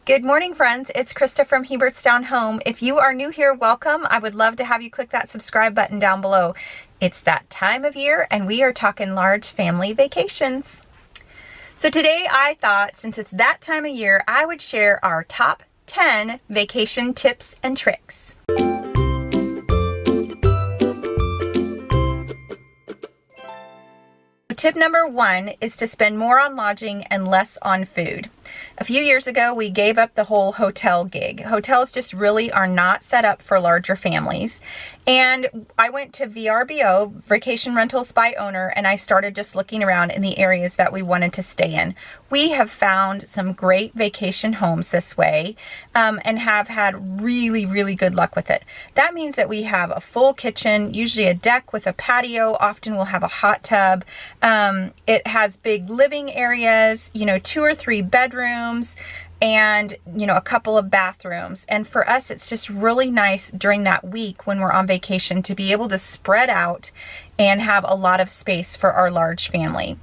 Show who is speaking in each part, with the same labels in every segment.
Speaker 1: Good morning, friends. It's Krista from Hubertstown Home. If you are new here, welcome. I would love to have you click that subscribe button down below. It's that time of year and we are talking large family vacations. So today I thought, since it's that time of year, I would share our top 10 vacation tips and tricks. Tip number 1 is to spend more on lodging and less on food. A few years ago, we gave up the whole hotel gig. Hotels just really are not set up for larger families. And I went to VRBO, Vacation Rentals by Owner, and I started just looking around in the areas that we wanted to stay in. We have found some great vacation homes this way and have had really good luck with it. That means that we have a full kitchen, usually a deck with a patio. Often we'll have a hot tub. It has big living areas, 2 or 3 bedrooms, and a couple of bathrooms. And for us, it's just really nice during that week when we're on vacation to be able to spread out and have a lot of space for our large family.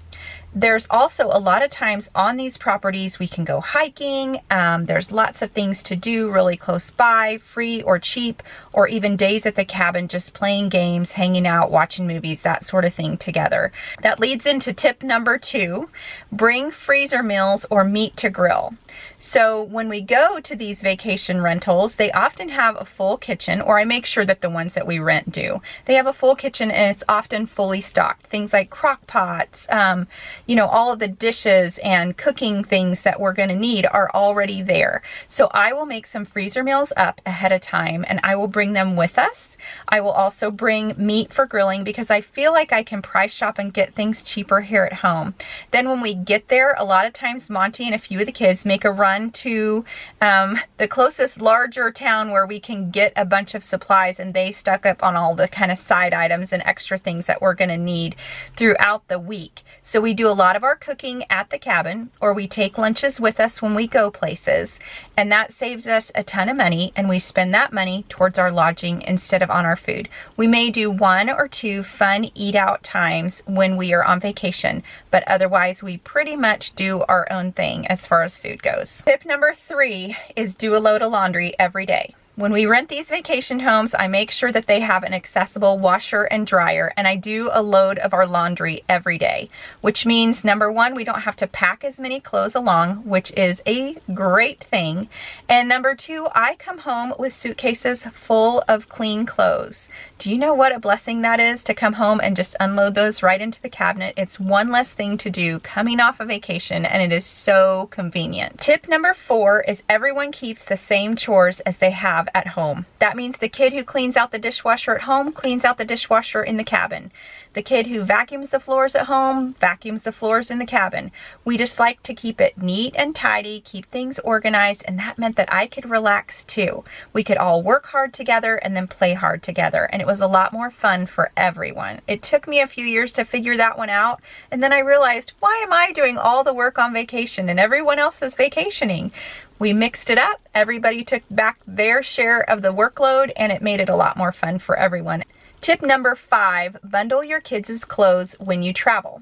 Speaker 1: There's also a lot of times on these properties we can go hiking. There's lots of things to do really close by, free or cheap, or even days at the cabin just playing games, hanging out, watching movies, that sort of thing together. That leads into tip number 2, bring freezer meals or meat to grill. So when we go to these vacation rentals, they often have a full kitchen, or I make sure that the ones that we rent do. They have a full kitchen and it's often fully stocked. Things like crock pots, all of the dishes and cooking things that we're going to need are already there. So I will make some freezer meals up ahead of time and I will bring them with us. I will also bring meat for grilling because I feel like I can price shop and get things cheaper here at home. Then when we get there, a lot of times Monte and a few of the kids make a run to the closest larger town where we can get a bunch of supplies, and they stock up on all the kind of side items and extra things that we're going to need throughout the week. So we do a lot of our cooking at the cabin, or we take lunches with us when we go places, and that saves us a ton of money, and we spend that money towards our lodging instead of on our food. We may do 1 or 2 fun eat out times when we are on vacation, but otherwise we pretty much do our own thing as far as food goes. Tip number 3 is do a load of laundry every day. When we rent these vacation homes, I make sure that they have an accessible washer and dryer, and I do a load of our laundry every day, which means number 1, we don't have to pack as many clothes along, which is a great thing. And number 2, I come home with suitcases full of clean clothes. Do you know what a blessing that is to come home and just unload those right into the cabinet? It's one less thing to do coming off a vacation, and it is so convenient. Tip number 4 is everyone keeps the same chores as they have at home. That means the kid who cleans out the dishwasher at home cleans out the dishwasher in the cabin. The kid who vacuums the floors at home vacuums the floors in the cabin. We just like to keep it neat and tidy, keep things organized, and that meant that I could relax too. We could all work hard together and then play hard together, and it was a lot more fun for everyone. It took me a few years to figure that one out, and then I realized, why am I doing all the work on vacation and everyone else is vacationing? We mixed it up, everybody took back their share of the workload, and it made it a lot more fun for everyone. Tip number 5, bundle your kids' clothes when you travel.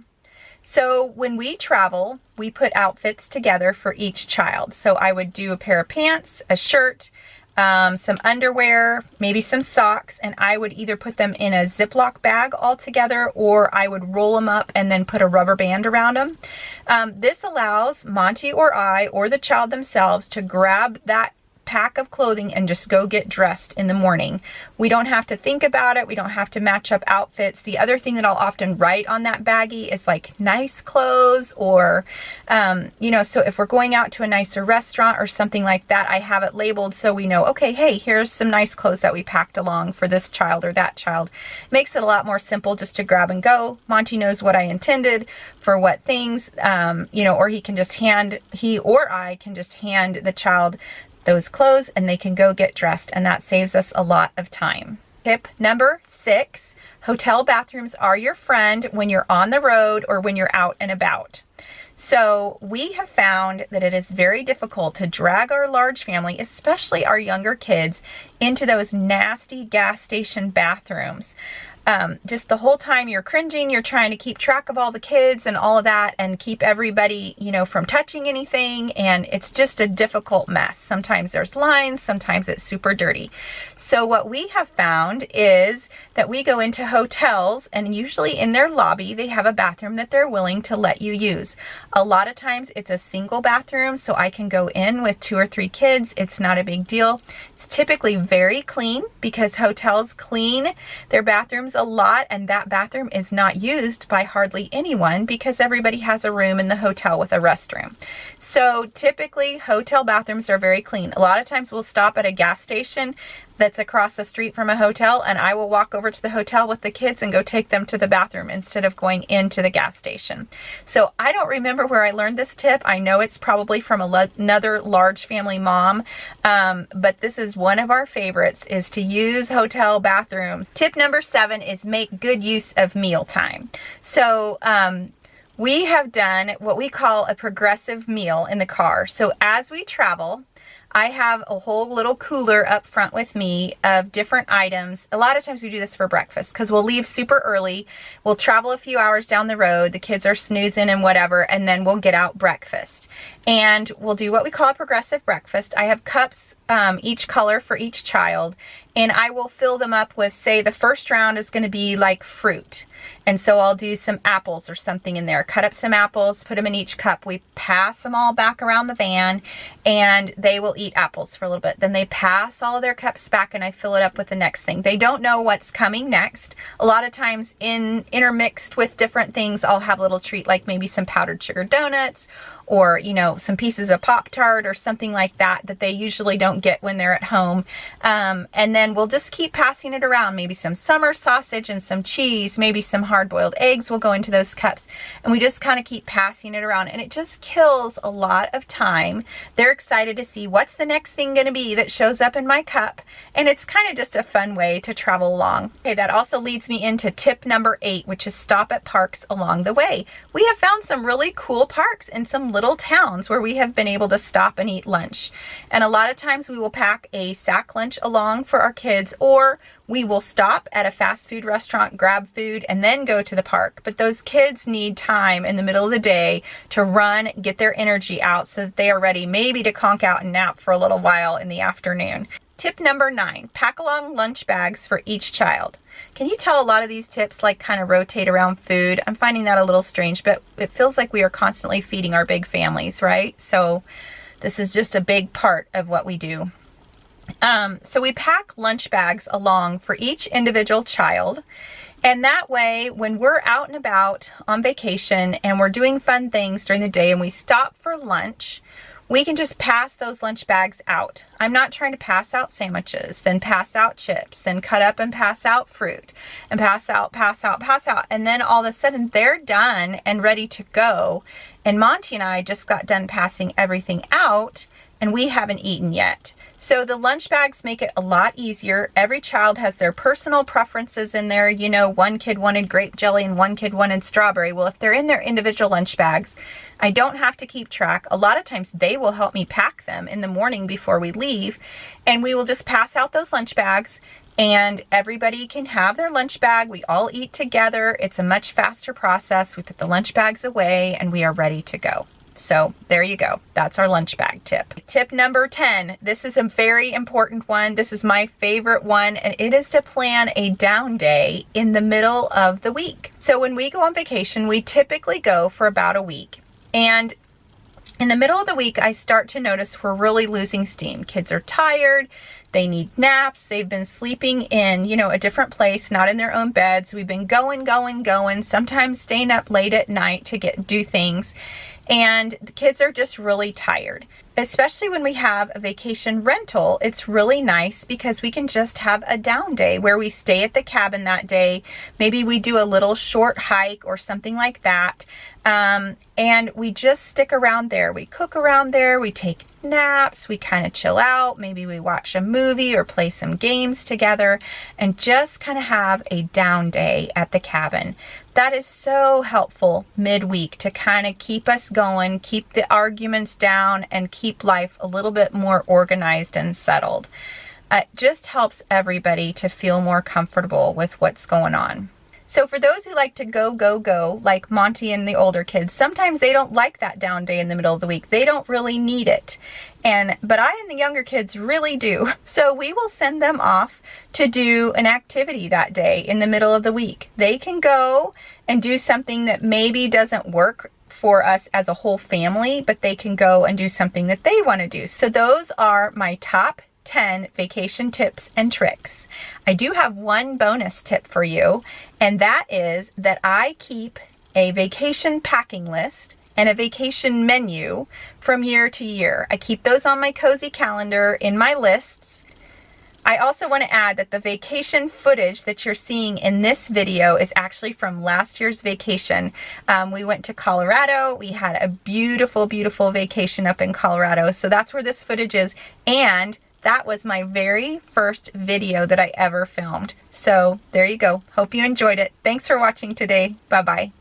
Speaker 1: So when we travel, we put outfits together for each child. So I would do a pair of pants, a shirt, some underwear, maybe some socks, and I would either put them in a Ziploc bag all together, or I would roll them up and then put a rubber band around them. This allows Monte or I or the child themselves to grab that pack of clothing and just go get dressed in the morning. We don't have to think about it. We don't have to match up outfits. The other thing that I'll often write on that baggie is like nice clothes, or so if we're going out to a nicer restaurant or something like that, I have it labeled so we know, okay, hey, here's some nice clothes that we packed along for this child or that child. Makes it a lot more simple just to grab and go. Monty knows what I intended for what things, or he or I can just hand the child those clothes and they can go get dressed, and that saves us a lot of time. Tip number 6, hotel bathrooms are your friend when you're on the road or when you're out and about. So we have found that it is very difficult to drag our large family, especially our younger kids, into those nasty gas station bathrooms. just the whole time you're cringing, you're trying to keep track of all the kids and all of that and keep everybody, you know, from touching anything. And it's just a difficult mess. Sometimes there's lines, sometimes it's super dirty. So what we have found is that we go into hotels, and usually in their lobby, they have a bathroom that they're willing to let you use. A lot of times it's a single bathroom, so I can go in with 2 or 3 kids. It's not a big deal. It's typically very clean because hotels clean their bathrooms a lot, and that bathroom is not used by hardly anyone because everybody has a room in the hotel with a restroom. So typically hotel bathrooms are very clean. A lot of times we'll stop at a gas station that's across the street from a hotel, and I will walk over to the hotel with the kids and go take them to the bathroom instead of going into the gas station. So I don't remember where I learned this tip. I know it's probably from another large family mom, but this is one of our favorites, is to use hotel bathrooms. Tip number 7 is make good use of mealtime. So we have done what we call a progressive meal in the car. So as we travel, I have a whole little cooler up front with me of different items. A lot of times we do this for breakfast because we'll leave super early. We'll travel a few hours down the road. The kids are snoozing and whatever, and then we'll get out breakfast. And we'll do what we call a progressive breakfast. I have cups, each color for each child, and I will fill them up with, say, the first round is going to be like fruit. And so I'll do some apples or something in there. Cut up some apples, put them in each cup. We pass them all back around the van, and they will eat apples for a little bit. Then they pass all of their cups back, and I fill it up with the next thing. They don't know what's coming next. A lot of times intermixed with different things, I'll have a little treat like maybe some powdered sugar donuts, or, you know, some pieces of Pop-Tart or something like that that they usually don't get when they're at home. And then we'll just keep passing it around. Maybe some summer sausage and some cheese, maybe some hard-boiled eggs will go into those cups. And we just kind of keep passing it around. And it just kills a lot of time. They're excited to see what's the next thing going to be that shows up in my cup. And it's kind of just a fun way to travel along. Okay, that also leads me into tip number 8, which is stop at parks along the way. We have found some really cool parks in some little towns where we have been able to stop and eat lunch. And a lot of times we will pack a sack lunch along for our kids, or we will stop at a fast food restaurant, grab food, and then go to the park. But those kids need time in the middle of the day to run, get their energy out so that they are ready maybe to conk out and nap for a little while in the afternoon. Tip number 9, pack along lunch bags for each child. Can you tell a lot of these tips like kind of rotate around food? I'm finding that a little strange, but it feels like we are constantly feeding our big families, right? So this is just a big part of what we do. So we pack lunch bags along for each individual child. And that way, when we're out and about on vacation and we're doing fun things during the day and we stop for lunch, we can just pass those lunch bags out. I'm not trying to pass out sandwiches, then pass out chips, then cut up and pass out fruit, and pass out. And then all of a sudden they're done and ready to go. And Monty and I just got done passing everything out, and we haven't eaten yet. So the lunch bags make it a lot easier. Every child has their personal preferences in there. You know, one kid wanted grape jelly and one kid wanted strawberry. Well, if they're in their individual lunch bags, I don't have to keep track. A lot of times they will help me pack them in the morning before we leave, and we will just pass out those lunch bags, and everybody can have their lunch bag. We all eat together. It's a much faster process. We put the lunch bags away and we are ready to go. So there you go. That's our lunch bag tip. Tip number 10. This is a very important one. This is my favorite one, and it is to plan a down day in the middle of the week. So when we go on vacation, we typically go for about a week. And in the middle of the week, I start to notice we're really losing steam. Kids are tired. They need naps. They've been sleeping in, you know, a different place, not in their own beds. We've been going, sometimes staying up late at night to do things. And the kids are just really tired. Especially when we have a vacation rental, it's really nice because we can just have a down day where we stay at the cabin that day. Maybe we do a little short hike or something like that. And we just stick around there. We cook around there, we take naps, we kind of chill out. Maybe we watch a movie or play some games together and just kind of have a down day at the cabin. That is so helpful midweek to kind of keep us going, keep the arguments down, and keep life a little bit more organized and settled. It just helps everybody to feel more comfortable with what's going on. So for those who like to go, go, go, like Monte and the older kids, sometimes they don't like that down day in the middle of the week. They don't really need it. But I and the younger kids really do. So we will send them off to do an activity that day in the middle of the week. They can go and do something that maybe doesn't work for us as a whole family, but they can go and do something that they want to do. So those are my top 10 vacation tips and tricks. I do have one bonus tip for you, and that is that I keep a vacation packing list and a vacation menu from year to year. I keep those on my cozy calendar in my lists. I also want to add that the vacation footage that you're seeing in this video is actually from last year's vacation. We went to Colorado. We had a beautiful, beautiful vacation up in Colorado. So that's where this footage is. And that was my very first video that I ever filmed. So there you go. Hope you enjoyed it. Thanks for watching today. Bye-bye.